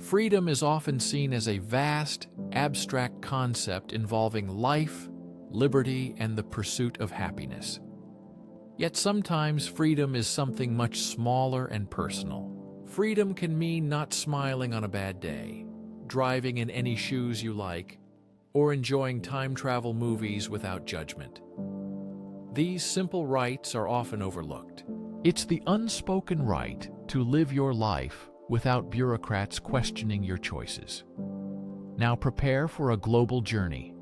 Freedom is often seen as a vast, abstract concept involving life, liberty, and the pursuit of happiness. Yet sometimes freedom is something much smaller and personal. Freedom can mean not smiling on a bad day, driving in any shoes you like, or enjoying time travel movies without judgment. These simple rights are often overlooked. It's the unspoken right to live your life without bureaucrats questioning your choices. Now prepare for a global journey,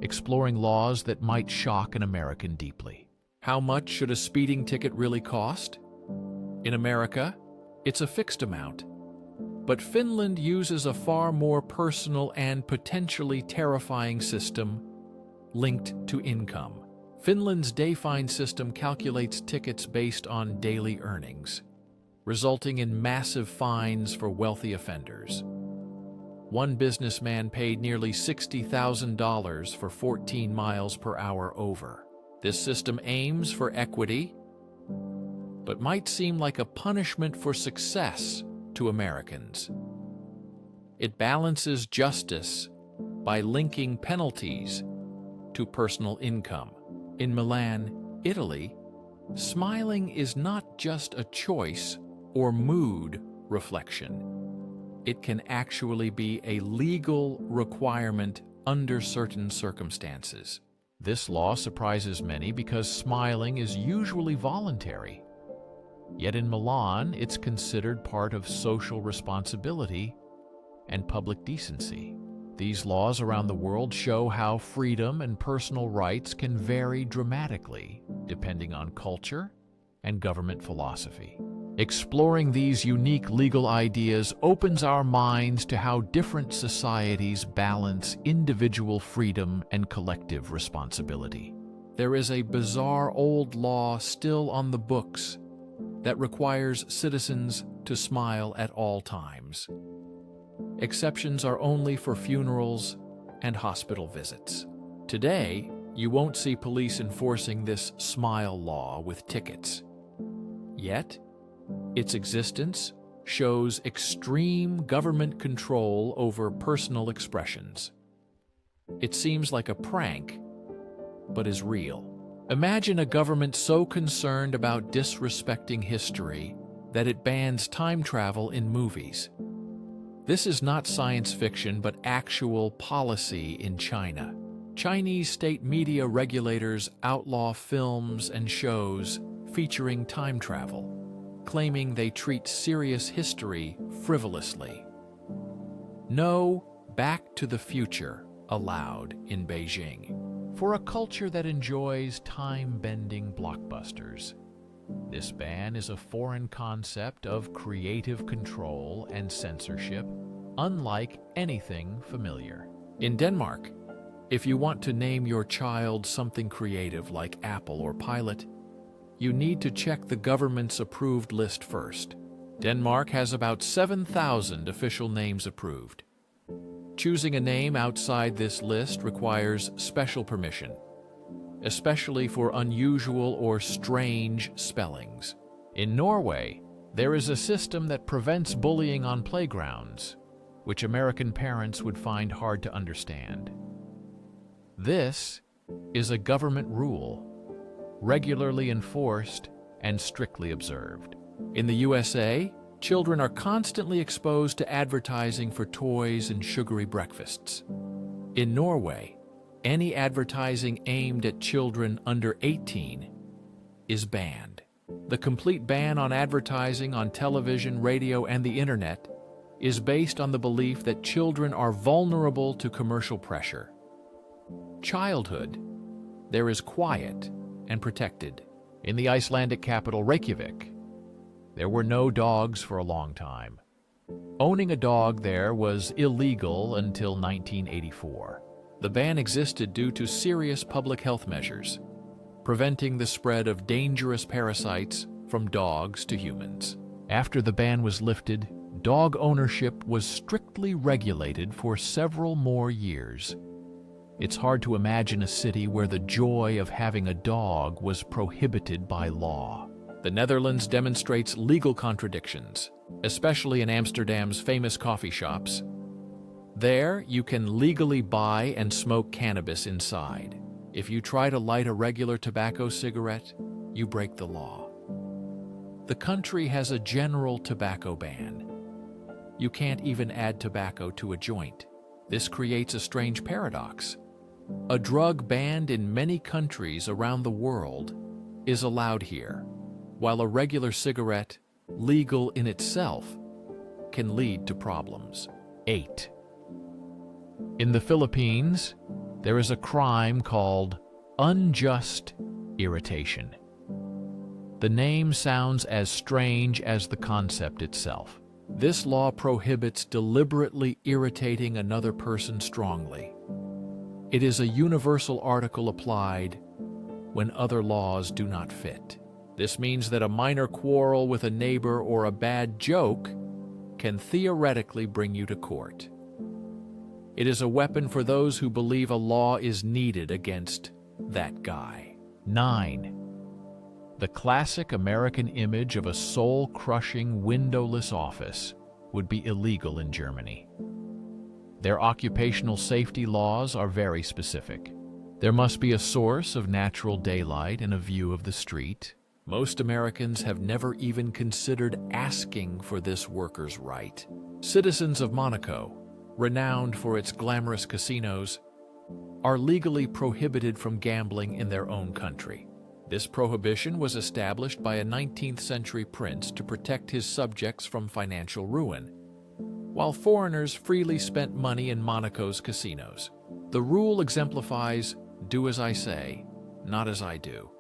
exploring laws that might shock an American deeply. How much should a speeding ticket really cost? In America, it's a fixed amount. But Finland uses a far more personal and potentially terrifying system linked to income. Finland's day fine system calculates tickets based on daily earnings, resulting in massive fines for wealthy offenders. One businessman paid nearly $60,000 for 14 miles per hour over. This system aims for equity, but might seem like a punishment for success to Americans. It balances justice by linking penalties to personal income. In Milan, Italy, smiling is not just a choice or mood reflection. It can actually be a legal requirement under certain circumstances. This law surprises many because smiling is usually voluntary. Yet in Milan, it's considered part of social responsibility and public decency. These laws around the world show how freedom and personal rights can vary dramatically depending on culture and government philosophy. Exploring these unique legal ideas opens our minds to how different societies balance individual freedom and collective responsibility. There is a bizarre old law still on the books that requires citizens to smile at all times. Exceptions are only for funerals and hospital visits. Today, you won't see police enforcing this smile law with tickets. Yet, its existence shows extreme government control over personal expressions. It seems like a prank, but is real. Imagine a government so concerned about disrespecting history that it bans time travel in movies. This is not science fiction, but actual policy in China. Chinese state media regulators outlaw films and shows featuring time travel, claiming they treat serious history frivolously. No Back to the Future allowed in Beijing. For a culture that enjoys time-bending blockbusters, this ban is a foreign concept of creative control and censorship, unlike anything familiar. In Denmark, if you want to name your child something creative like Apple or Pilot, you need to check the government's approved list first. Denmark has about 7,000 official names approved. Choosing a name outside this list requires special permission, especially for unusual or strange spellings. In Norway, there is a system that prevents bullying on playgrounds, which American parents would find hard to understand. This is a government rule, regularly enforced and strictly observed. In the USA, children are constantly exposed to advertising for toys and sugary breakfasts. In Norway, any advertising aimed at children under 18 is banned. The complete ban on advertising on television, radio, and the internet is based on the belief that children are vulnerable to commercial pressure. Childhood, there is quiet and protected. In the Icelandic capital Reykjavik, there were no dogs for a long time. Owning a dog there was illegal until 1984. The ban existed due to serious public health measures, preventing the spread of dangerous parasites from dogs to humans. After the ban was lifted, dog ownership was strictly regulated for several more years. It's hard to imagine a city where the joy of having a dog was prohibited by law. The Netherlands demonstrates legal contradictions, especially in Amsterdam's famous coffee shops. There, you can legally buy and smoke cannabis inside. If you try to light a regular tobacco cigarette, you break the law. The country has a general tobacco ban. You can't even add tobacco to a joint. This creates a strange paradox. A drug banned in many countries around the world is allowed here, while a regular cigarette, legal in itself, can lead to problems. 8. In the Philippines, there is a crime called unjust irritation. The name sounds as strange as the concept itself. This law prohibits deliberately irritating another person strongly. It is a universal article applied when other laws do not fit. This means that a minor quarrel with a neighbor or a bad joke can theoretically bring you to court. It is a weapon for those who believe a law is needed against that guy. 9. The classic American image of a soul-crushing, windowless office would be illegal in Germany. Their occupational safety laws are very specific. There must be a source of natural daylight and a view of the street. Most Americans have never even considered asking for this worker's right. Citizens of Monaco, renowned for its glamorous casinos, are legally prohibited from gambling in their own country. This prohibition was established by a 19th century prince to protect his subjects from financial ruin, while foreigners freely spent money in Monaco's casinos. The rule exemplifies "do as I say, not as I do,"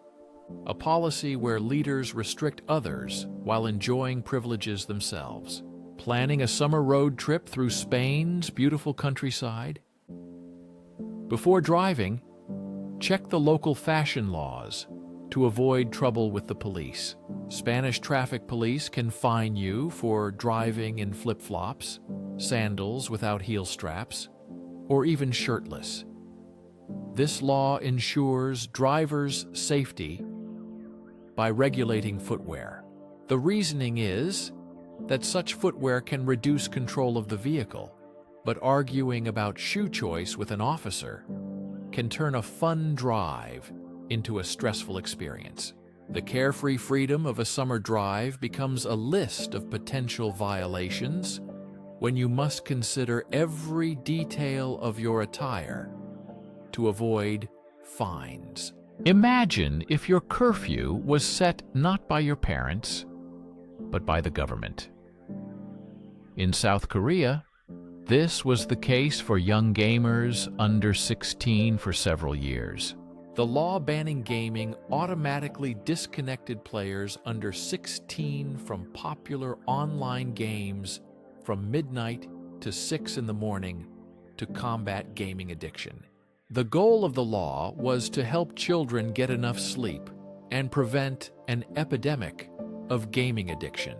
a policy where leaders restrict others while enjoying privileges themselves. Planning a summer road trip through Spain's beautiful countryside? Before driving, check the local fashion laws to avoid trouble with the police. Spanish traffic police can fine you for driving in flip-flops, sandals without heel straps, or even shirtless. This law ensures drivers' safety by regulating footwear. The reasoning is that such footwear can reduce control of the vehicle, but arguing about shoe choice with an officer can turn a fun drive into a stressful experience. The carefree freedom of a summer drive becomes a list of potential violations when you must consider every detail of your attire to avoid fines. Imagine if your curfew was set not by your parents, but by the government. In South Korea, this was the case for young gamers under 16 for several years. The law banning gaming automatically disconnected players under 16 from popular online games from midnight to 6 in the morning to combat gaming addiction. The goal of the law was to help children get enough sleep and prevent an epidemic of gaming addiction.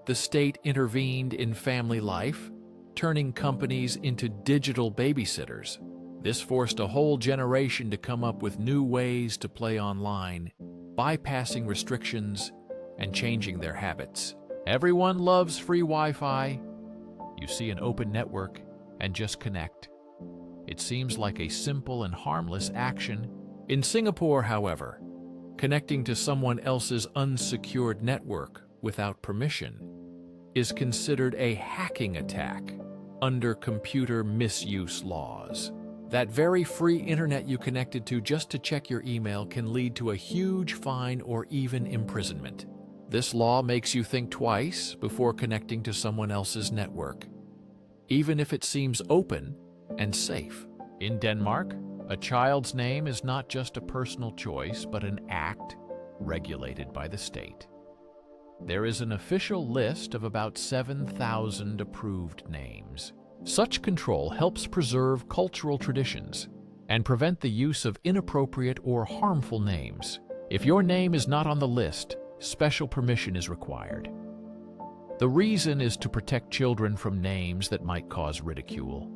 The state intervened in family life, turning companies into digital babysitters. This forced a whole generation to come up with new ways to play online, bypassing restrictions and changing their habits. Everyone loves free Wi-Fi. You see an open network and just connect. It seems like a simple and harmless action. In Singapore, however, connecting to someone else's unsecured network without permission is considered a hacking attack under computer misuse laws. That very free internet you connected to just to check your email can lead to a huge fine or even imprisonment. This law makes you think twice before connecting to someone else's network, even if it seems open and safe. In Denmark, a child's name is not just a personal choice, but an act regulated by the state. There is an official list of about 7,000 approved names. Such control helps preserve cultural traditions and prevent the use of inappropriate or harmful names. If your name is not on the list, special permission is required. The reason is to protect children from names that might cause ridicule.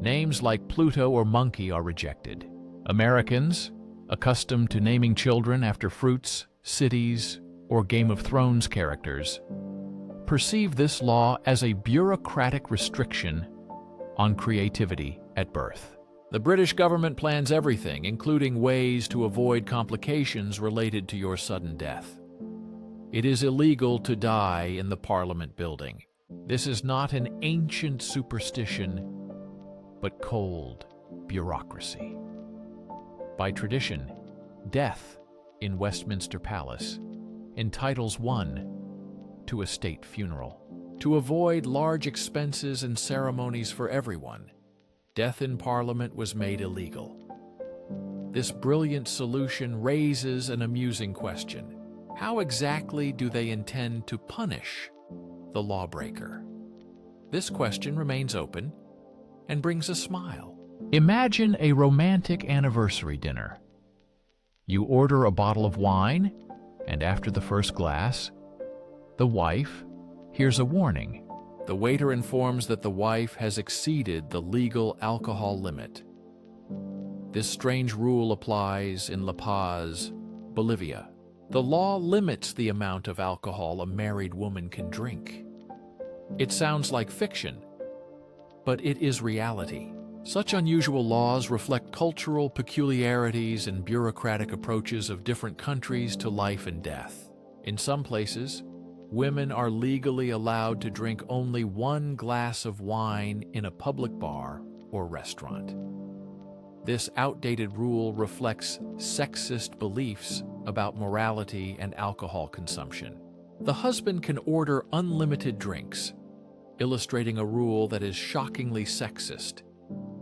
Names like Pluto or Monkey are rejected. Americans, accustomed to naming children after fruits, cities, or Game of Thrones characters, perceive this law as a bureaucratic restriction on creativity at birth. The British government plans everything, including ways to avoid complications related to your sudden death. It is illegal to die in the Parliament building. This is not an ancient superstition, but cold bureaucracy. By tradition, death in Westminster Palace entitles one to a state funeral. To avoid large expenses and ceremonies for everyone, death in Parliament was made illegal. This brilliant solution raises an amusing question. How exactly do they intend to punish the lawbreaker? This question remains open and brings a smile. Imagine a romantic anniversary dinner. You order a bottle of wine, and after the first glass, the wife hears a warning. The waiter informs that the wife has exceeded the legal alcohol limit. This strange rule applies in La Paz, Bolivia. The law limits the amount of alcohol a married woman can drink. It sounds like fiction, but it is reality. Such unusual laws reflect cultural peculiarities and bureaucratic approaches of different countries to life and death. In some places, women are legally allowed to drink only 1 glass of wine in a public bar or restaurant. This outdated rule reflects sexist beliefs about morality and alcohol consumption. The husband can order unlimited drinks, illustrating a rule that is shockingly sexist,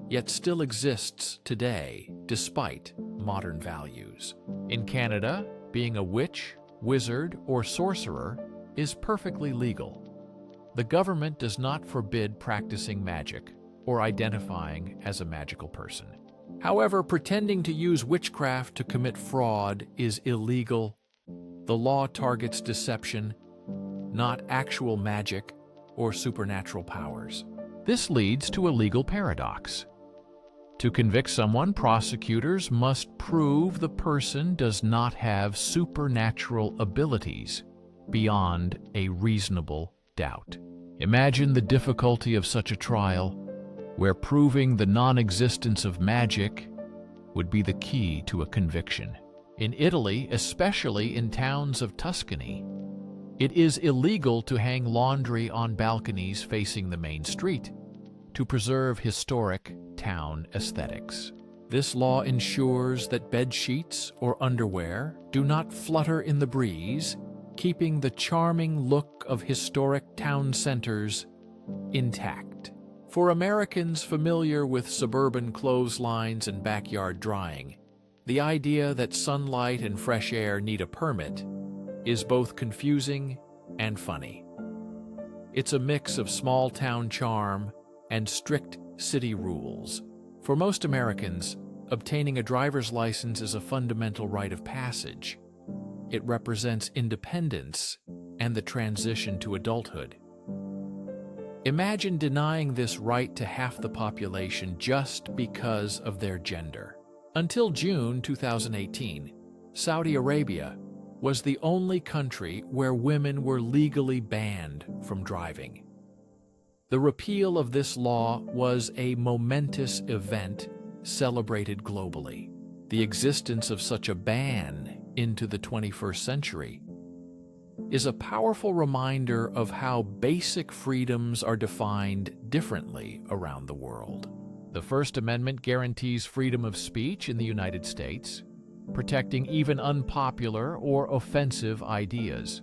yet still exists today despite modern values. In Canada, being a witch, wizard, or sorcerer is perfectly legal. The government does not forbid practicing magic or identifying as a magical person. However, pretending to use witchcraft to commit fraud is illegal. The law targets deception, not actual magic or supernatural powers. This leads to a legal paradox. To convict someone, prosecutors must prove the person does not have supernatural abilities beyond a reasonable doubt. Imagine the difficulty of such a trial, where proving the non-existence of magic would be the key to a conviction. In Italy, especially in towns of Tuscany, it is illegal to hang laundry on balconies facing the main street to preserve historic town aesthetics. This law ensures that bed sheets or underwear do not flutter in the breeze, keeping the charming look of historic town centers intact. For Americans familiar with suburban clotheslines and backyard drying, the idea that sunlight and fresh air need a permit is both confusing and funny. It's a mix of small-town charm and strict city rules. For most Americans, obtaining a driver's license is a fundamental rite of passage. It represents independence and the transition to adulthood. Imagine denying this right to half the population just because of their gender. Until June 2018, Saudi Arabia was the only country where women were legally banned from driving. The repeal of this law was a momentous event celebrated globally. The existence of such a ban into the 21st century is a powerful reminder of how basic freedoms are defined differently around the world. The First Amendment guarantees freedom of speech in the United States, protecting even unpopular or offensive ideas.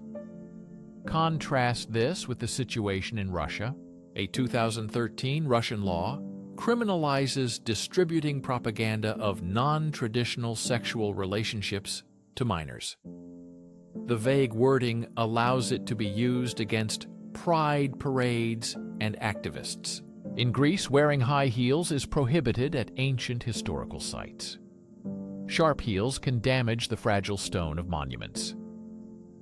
Contrast this with the situation in Russia. A 2013 Russian law criminalizes distributing propaganda of non-traditional sexual relationships to minors. The vague wording allows it to be used against pride parades and activists. In Greece, wearing high heels is prohibited at ancient historical sites. Sharp heels can damage the fragile stone of monuments.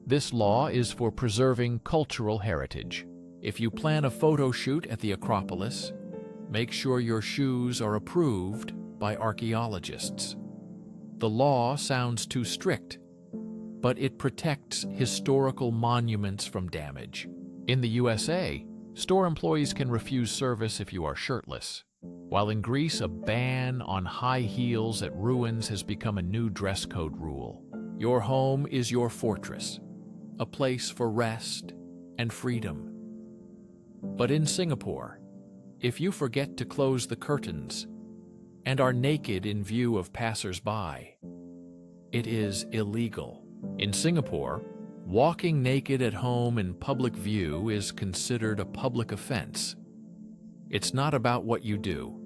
This law is for preserving cultural heritage. If you plan a photo shoot at the Acropolis, make sure your shoes are approved by archaeologists. The law sounds too strict, but it protects historical monuments from damage. In the USA, store employees can refuse service if you are shirtless, while in Greece, a ban on high heels at ruins has become a new dress code rule. Your home is your fortress, a place for rest and freedom. But in Singapore, if you forget to close the curtains and are naked in view of passers-by, it is illegal. In Singapore, walking naked at home in public view is considered a public offense. It's not about what you do,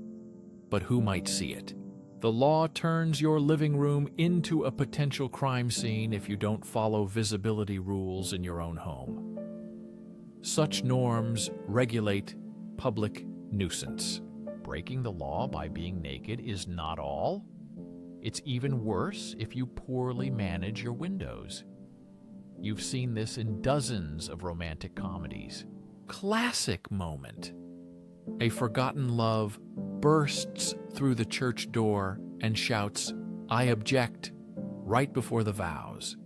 but who might see it. The law turns your living room into a potential crime scene if you don't follow visibility rules in your own home. Such norms regulate public nuisance. Breaking the law by being naked is not all. It's even worse if you poorly manage your windows. You've seen this in dozens of romantic comedies. Classic moment. A forgotten love bursts through the church door and shouts, "I object," right before the vows.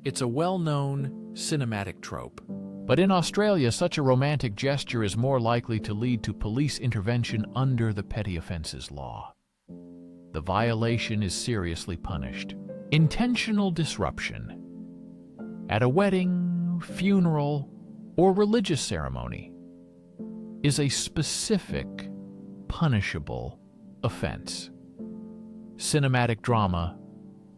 It's a well-known cinematic trope. But in Australia, such a romantic gesture is more likely to lead to police intervention under the Petty Offences Law. The violation is seriously punished. Intentional disruption at a wedding, funeral, or religious ceremony is a specific, punishable offense. Cinematic drama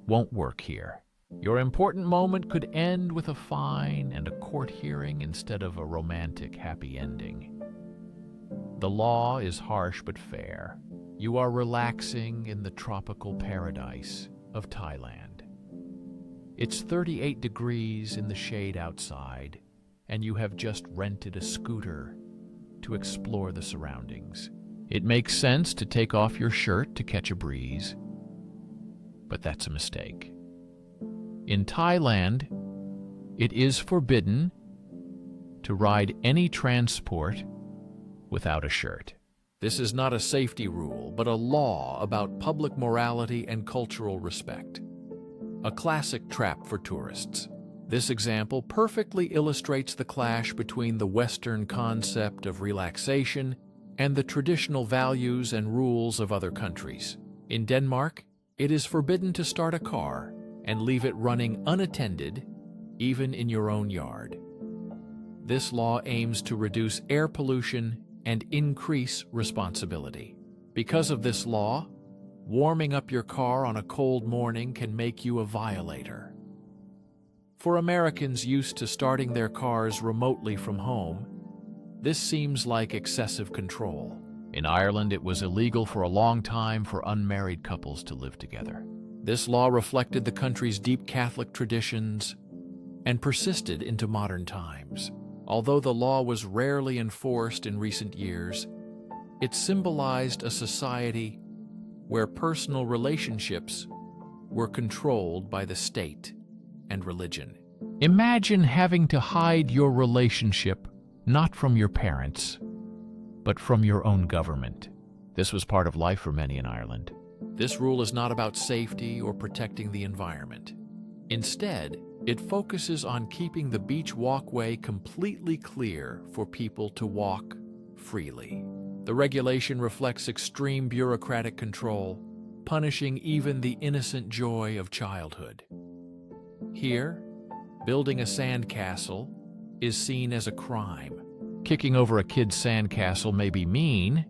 won't work here. Your important moment could end with a fine and a court hearing instead of a romantic happy ending. The law is harsh but fair. You are relaxing in the tropical paradise of Thailand. It's 38 degrees in the shade outside, and you have just rented a scooter to explore the surroundings. It makes sense to take off your shirt to catch a breeze, but that's a mistake. In Thailand, it is forbidden to ride any transport without a shirt. This is not a safety rule, but a law about public morality and cultural respect. A classic trap for tourists. This example perfectly illustrates the clash between the Western concept of relaxation and the traditional values and rules of other countries. In Denmark, it is forbidden to start a car and leave it running unattended, even in your own yard. This law aims to reduce air pollution and increase responsibility. Because of this law, warming up your car on a cold morning can make you a violator. For Americans used to starting their cars remotely from home, this seems like excessive control. In Ireland, it was illegal for a long time for unmarried couples to live together. This law reflected the country's deep Catholic traditions and persisted into modern times. Although the law was rarely enforced in recent years, it symbolized a society where personal relationships were controlled by the state and religion. Imagine having to hide your relationship not from your parents, but from your own government. This was part of life for many in Ireland. This rule is not about safety or protecting the environment. Instead, it focuses on keeping the beach walkway completely clear for people to walk freely. The regulation reflects extreme bureaucratic control, punishing even the innocent joy of childhood. Here, building a sandcastle is seen as a crime. Kicking over a kid's sandcastle may be mean,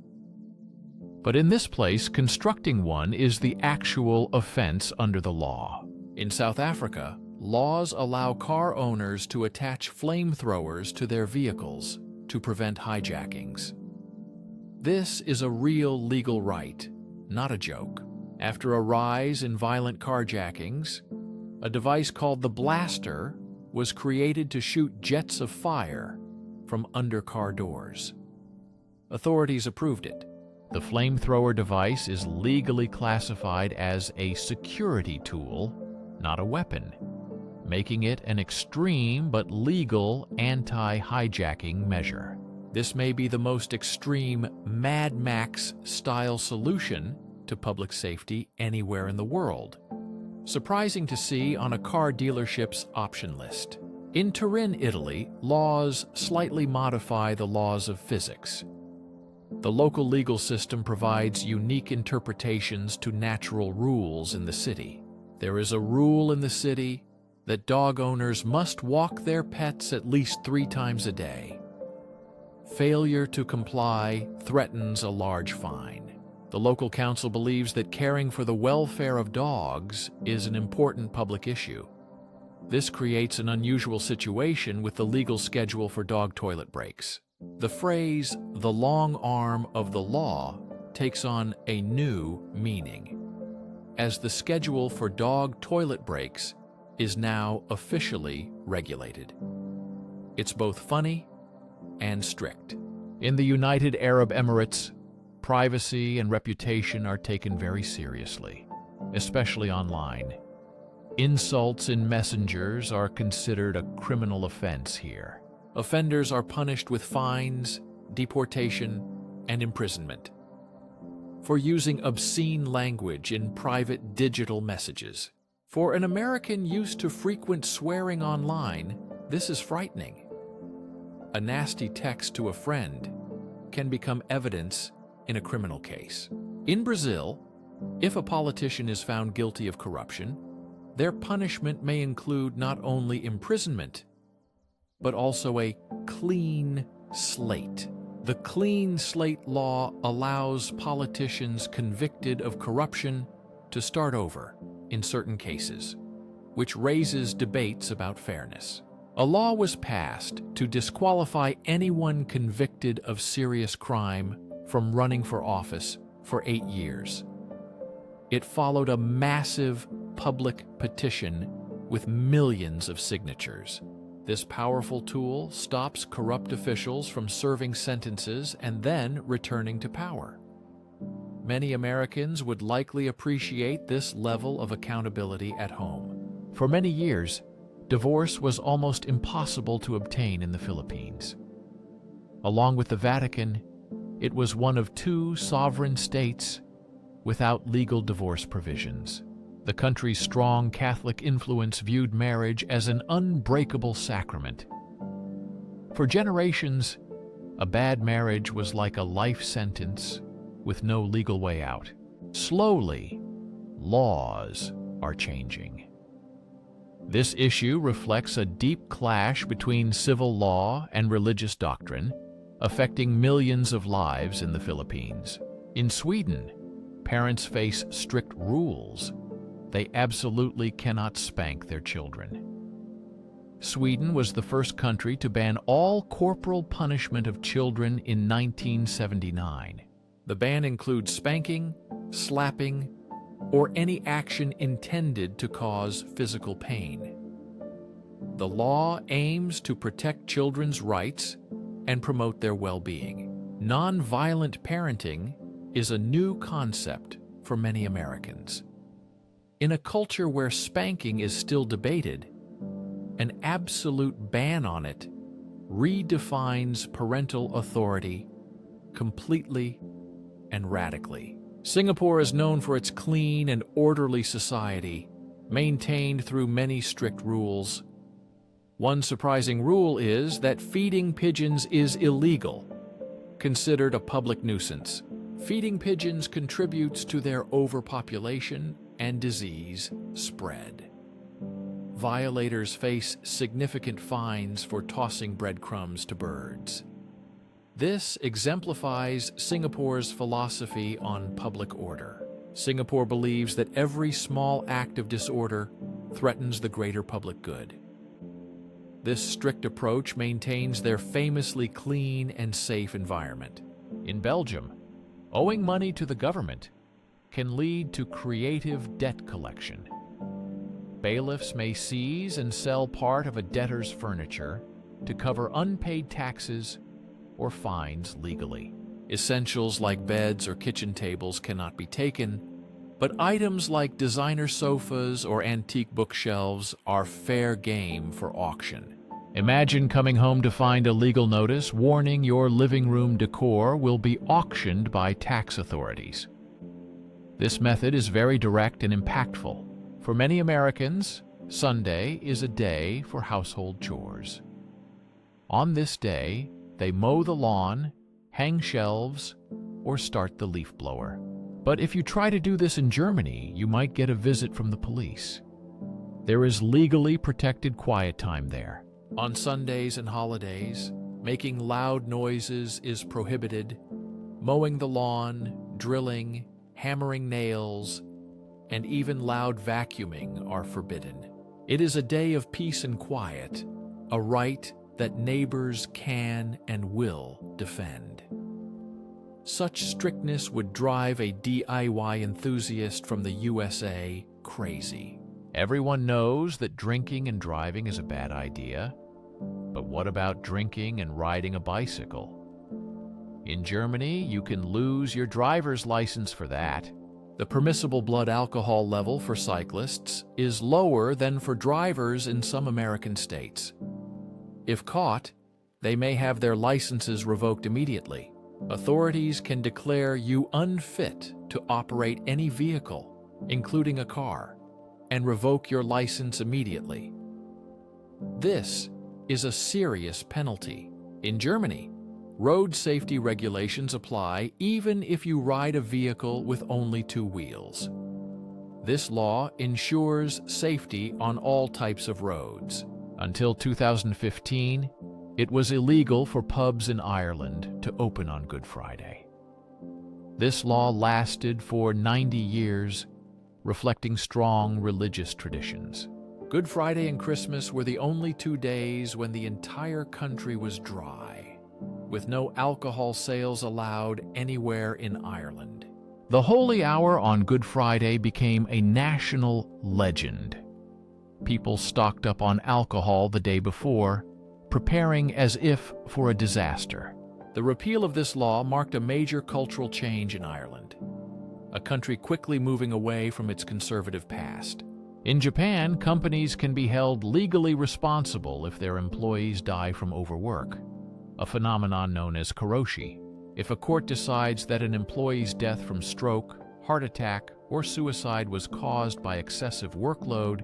but in this place, constructing one is the actual offense under the law. In South Africa, laws allow car owners to attach flamethrowers to their vehicles to prevent hijackings. This is a real legal right, not a joke. After a rise in violent carjackings, a device called the blaster was created to shoot jets of fire from under car doors. Authorities approved it. The flamethrower device is legally classified as a security tool, not a weapon, making it an extreme but legal anti-hijacking measure. This may be the most extreme Mad Max-style solution to public safety anywhere in the world. surprising to see on a car dealership's option list. In Turin, Italy, laws slightly modify the laws of physics. The local legal system provides unique interpretations to natural rules in the city. There is a rule in the city that dog owners must walk their pets at least 3 times a day. Failure to comply threatens a large fine. The local council believes that caring for the welfare of dogs is an important public issue. This creates an unusual situation with the legal schedule for dog toilet breaks. The phrase, "the long arm of the law," takes on a new meaning, as the schedule for dog toilet breaks is now officially regulated. It's both funny and strict. In the United Arab Emirates, privacy and reputation are taken very seriously, especially online. Insults in messengers are considered a criminal offense here. Offenders are punished with fines, deportation, and imprisonment for using obscene language in private digital messages. For an American used to frequent swearing online, this is frightening. A nasty text to a friend can become evidence in a criminal case. In Brazil, if a politician is found guilty of corruption, their punishment may include not only imprisonment, but also a clean slate. The clean slate law allows politicians convicted of corruption to start over in certain cases, which raises debates about fairness. A law was passed to disqualify anyone convicted of serious crime from running for office for 8 years. It followed a massive public petition with millions of signatures. This powerful tool stops corrupt officials from serving sentences and then returning to power. Many Americans would likely appreciate this level of accountability at home. For many years, divorce was almost impossible to obtain in the Philippines. Along with the Vatican, it was one of 2 sovereign states without legal divorce provisions. The country's strong Catholic influence viewed marriage as an unbreakable sacrament. For generations, a bad marriage was like a life sentence with no legal way out. Slowly, laws are changing. This issue reflects a deep clash between civil law and religious doctrine, affecting millions of lives in the Philippines. In Sweden, parents face strict rules. They absolutely cannot spank their children. Sweden was the first country to ban all corporal punishment of children in 1979. The ban includes spanking, slapping, or any action intended to cause physical pain. The law aims to protect children's rights and promote their well-being. Nonviolent parenting is a new concept for many Americans. In a culture where spanking is still debated, an absolute ban on it redefines parental authority completely and radically. Singapore is known for its clean and orderly society, maintained through many strict rules. One surprising rule is that feeding pigeons is illegal, considered a public nuisance. Feeding pigeons contributes to their overpopulation and disease spread. Violators face significant fines for tossing breadcrumbs to birds. This exemplifies Singapore's philosophy on public order. Singapore believes that every small act of disorder threatens the greater public good. This strict approach maintains their famously clean and safe environment. In Belgium, owing money to the government can lead to creative debt collection. Bailiffs may seize and sell part of a debtor's furniture to cover unpaid taxes or fines legally. Essentials like beds or kitchen tables cannot be taken, but items like designer sofas or antique bookshelves are fair game for auction. Imagine coming home to find a legal notice warning your living room decor will be auctioned by tax authorities. This method is very direct and impactful. For many Americans, Sunday is a day for household chores. On this day, they mow the lawn, hang shelves, or start the leaf blower. But if you try to do this in Germany, you might get a visit from the police. There is legally protected quiet time there. On Sundays and holidays, making loud noises is prohibited. Mowing the lawn, drilling, hammering nails, and even loud vacuuming are forbidden. It is a day of peace and quiet, a right that neighbors can and will defend. Such strictness would drive a DIY enthusiast from the USA crazy. Everyone knows that drinking and driving is a bad idea, but what about drinking and riding a bicycle? In Germany, you can lose your driver's license for that. The permissible blood alcohol level for cyclists is lower than for drivers in some American states. If caught, they may have their licenses revoked immediately. Authorities can declare you unfit to operate any vehicle, including a car, and revoke your license immediately. This is a serious penalty. In Germany, road safety regulations apply even if you ride a vehicle with only 2 wheels. This law ensures safety on all types of roads. Until 2015, it was illegal for pubs in Ireland to open on Good Friday. This law lasted for 90 years, reflecting strong religious traditions. Good Friday and Christmas were the only 2 days when the entire country was dry, with no alcohol sales allowed anywhere in Ireland. The holy hour on Good Friday became a national legend. People stocked up on alcohol the day before, preparing as if for a disaster. The repeal of this law marked a major cultural change in Ireland, a country quickly moving away from its conservative past. In Japan, companies can be held legally responsible if their employees die from overwork, a phenomenon known as karoshi. If a court decides that an employee's death from stroke, heart attack, or suicide was caused by excessive workload,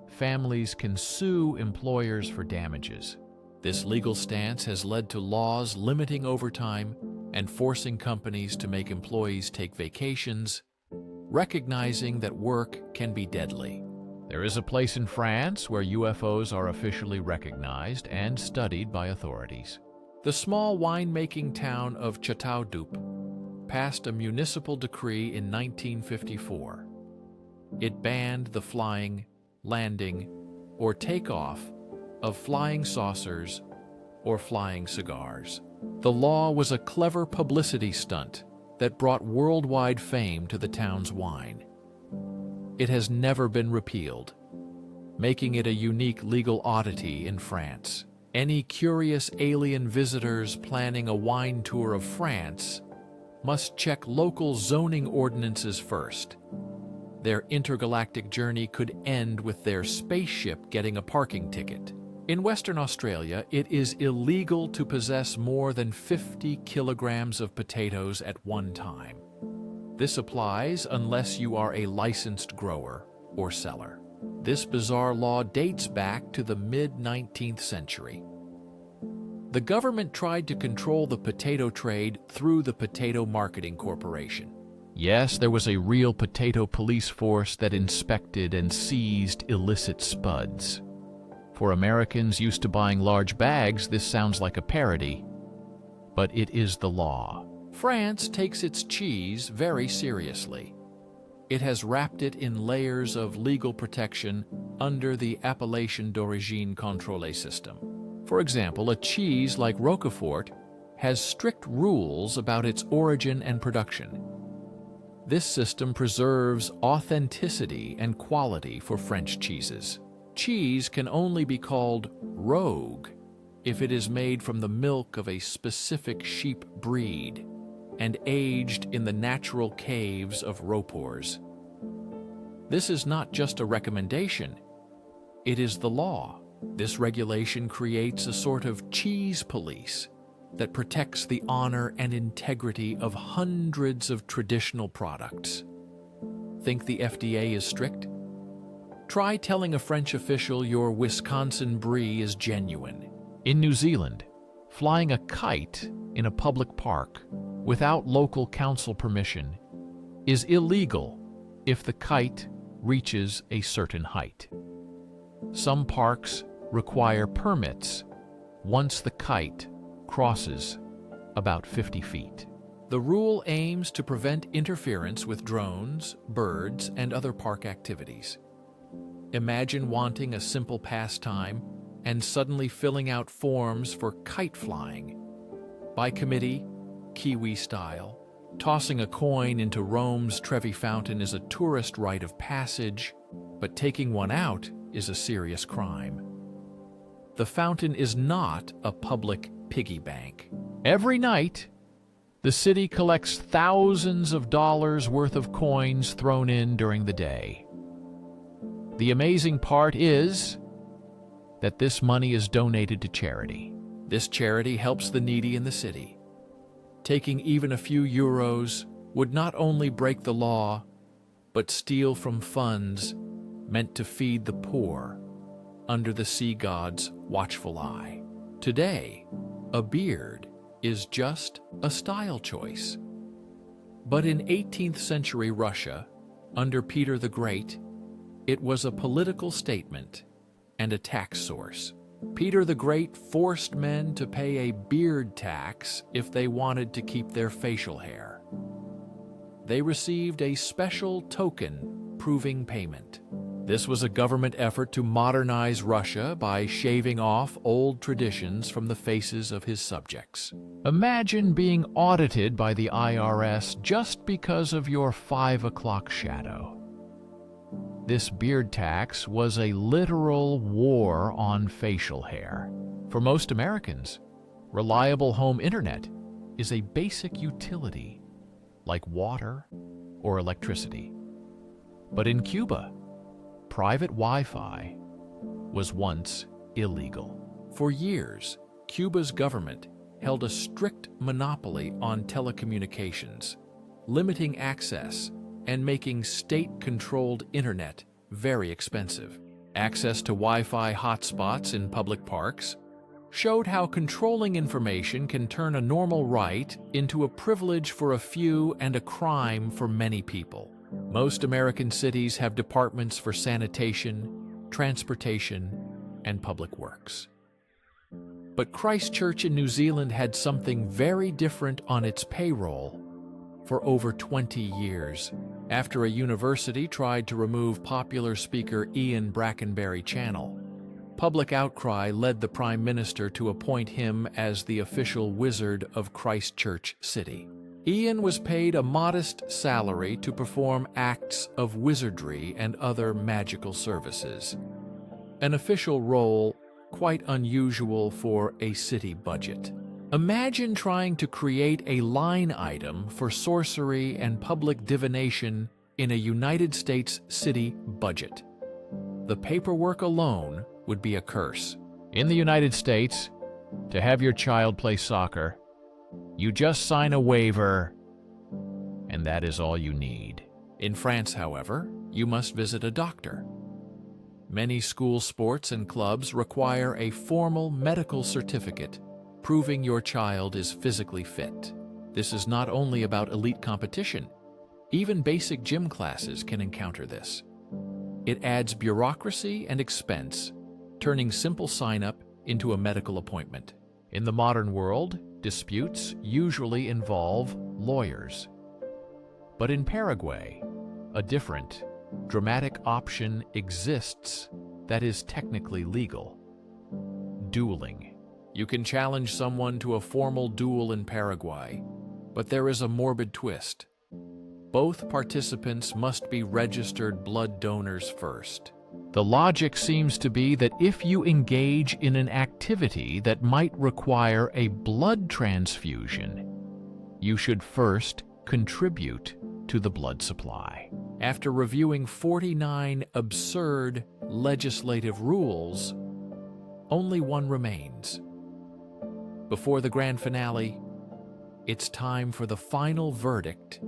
families can sue employers for damages. This legal stance has led to laws limiting overtime and forcing companies to make employees take vacations, recognizing that work can be deadly. There is a place in France where UFOs are officially recognized and studied by authorities. The small winemaking town of Château-d'Œuf passed a municipal decree in 1954. It banned the flying, landing, or takeoff of flying saucers or flying cigars. The law was a clever publicity stunt that brought worldwide fame to the town's wine. It has never been repealed, making it a unique legal oddity in France. Any curious alien visitors planning a wine tour of France must check local zoning ordinances first. Their intergalactic journey could end with their spaceship getting a parking ticket. In Western Australia, it is illegal to possess more than 50 kilograms of potatoes at one time. This applies unless you are a licensed grower or seller. This bizarre law dates back to the mid-19th century. The government tried to control the potato trade through the Potato Marketing Corporation. Yes, there was a real potato police force that inspected and seized illicit spuds. For Americans used to buying large bags, this sounds like a parody, but it is the law. France takes its cheese very seriously. It has wrapped it in layers of legal protection under the Appellation d'Origine Contrôlée system. For example, a cheese like Roquefort has strict rules about its origin and production. This system preserves authenticity and quality for French cheeses. Cheese can only be called rogue if it is made from the milk of a specific sheep breed and aged in the natural caves of Ropours. This is not just a recommendation, it is the law. This regulation creates a sort of cheese police that protects the honor and integrity of hundreds of traditional products. Think the FDA is strict? Try telling a French official your Wisconsin brie is genuine. In New Zealand, flying a kite in a public park without local council permission is illegal if the kite reaches a certain height. Some parks require permits once the kite crosses about 50 feet. The rule aims to prevent interference with drones, birds, and other park activities. Imagine wanting a simple pastime and suddenly filling out forms for kite flying. By committee, Kiwi style, tossing a coin into Rome's Trevi Fountain is a tourist rite of passage, but taking one out is a serious crime. The fountain is not a public piggy bank. Every night, the city collects thousands of dollars worth of coins thrown in during the day. The amazing part is that this money is donated to charity. This charity helps the needy in the city. Taking even a few euros would not only break the law, but steal from funds meant to feed the poor under the sea god's watchful eye. Today, a beard is just a style choice. But in 18th century Russia, under Peter the Great, it was a political statement and a tax source. Peter the Great forced men to pay a beard tax if they wanted to keep their facial hair. They received a special token proving payment. This was a government effort to modernize Russia by shaving off old traditions from the faces of his subjects. Imagine being audited by the IRS just because of your 5 o'clock shadow. This beard tax was a literal war on facial hair. For most Americans, reliable home internet is a basic utility, like water or electricity. But in Cuba, private Wi-Fi was once illegal. For years, Cuba's government held a strict monopoly on telecommunications, limiting access and making state-controlled internet very expensive. Access to Wi-Fi hotspots in public parks showed how controlling information can turn a normal right into a privilege for a few and a crime for many people. Most American cities have departments for sanitation, transportation, and public works. But Christchurch in New Zealand had something very different on its payroll for over 20 years, after a university tried to remove popular speaker Ian Brackenbury Channel. Public outcry led the Prime Minister to appoint him as the official wizard of Christchurch City. Ian was paid a modest salary to perform acts of wizardry and other magical services, an official role quite unusual for a city budget. Imagine trying to create a line item for sorcery and public divination in a United States city budget. The paperwork alone would be a curse. In the United States, to have your child play soccer, you just sign a waiver, and that is all you need. In France, however, you must visit a doctor. Many school sports and clubs require a formal medical certificate proving your child is physically fit. This is not only about elite competition. Even basic gym classes can encounter this. It adds bureaucracy and expense, turning simple sign-up into a medical appointment. In the modern world, disputes usually involve lawyers. But in Paraguay, a different, dramatic option exists that is technically legal: dueling. You can challenge someone to a formal duel in Paraguay, but there is a morbid twist. Both participants must be registered blood donors first. The logic seems to be that if you engage in an activity that might require a blood transfusion, you should first contribute to the blood supply. After reviewing 49 absurd legislative rules, only one remains. Before the grand finale, it's time for the final verdict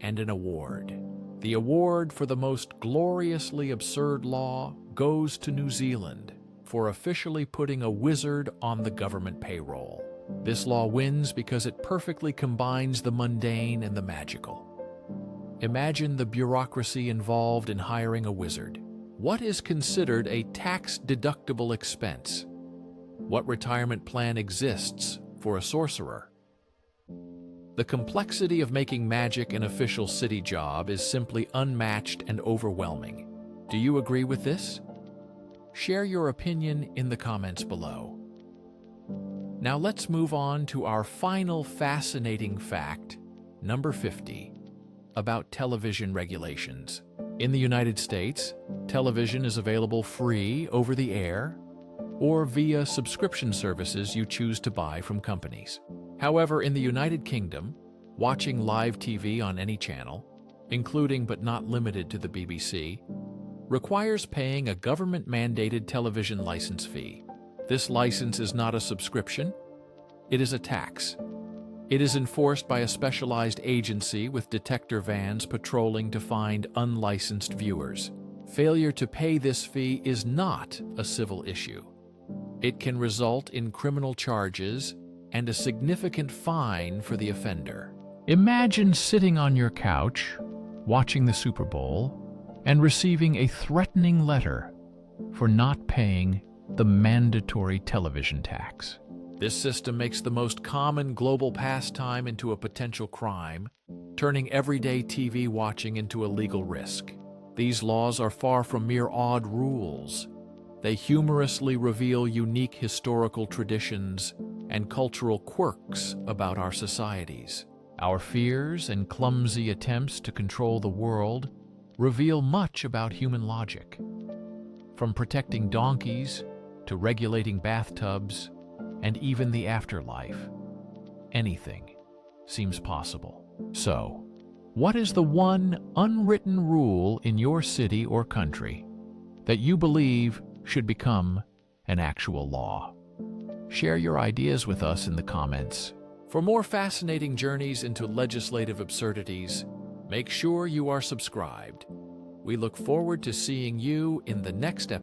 and an award. The award for the most gloriously absurd law goes to New Zealand for officially putting a wizard on the government payroll. This law wins because it perfectly combines the mundane and the magical. Imagine the bureaucracy involved in hiring a wizard. What is considered a tax-deductible expense? What retirement plan exists for a sorcerer? The complexity of making magic an official city job is simply unmatched and overwhelming. Do you agree with this? Share your opinion in the comments below. Now let's move on to our final fascinating fact, number 50, about television regulations. In the United States, television is available free over the air or via subscription services you choose to buy from companies. However, in the United Kingdom, watching live TV on any channel, including but not limited to the BBC, requires paying a government-mandated television license fee. This license is not a subscription, it is a tax. It is enforced by a specialized agency with detector vans patrolling to find unlicensed viewers. Failure to pay this fee is not a civil issue. It can result in criminal charges and a significant fine for the offender. Imagine sitting on your couch, watching the Super Bowl, and receiving a threatening letter for not paying the mandatory television tax. This system makes the most common global pastime into a potential crime, turning everyday TV watching into a legal risk. These laws are far from mere odd rules. They humorously reveal unique historical traditions and cultural quirks about our societies. Our fears and clumsy attempts to control the world reveal much about human logic. From protecting donkeys to regulating bathtubs and even the afterlife, anything seems possible. So, what is the one unwritten rule in your city or country that you believe should become an actual law? Share your ideas with us in the comments. For more fascinating journeys into legislative absurdities, make sure you are subscribed. We look forward to seeing you in the next episode.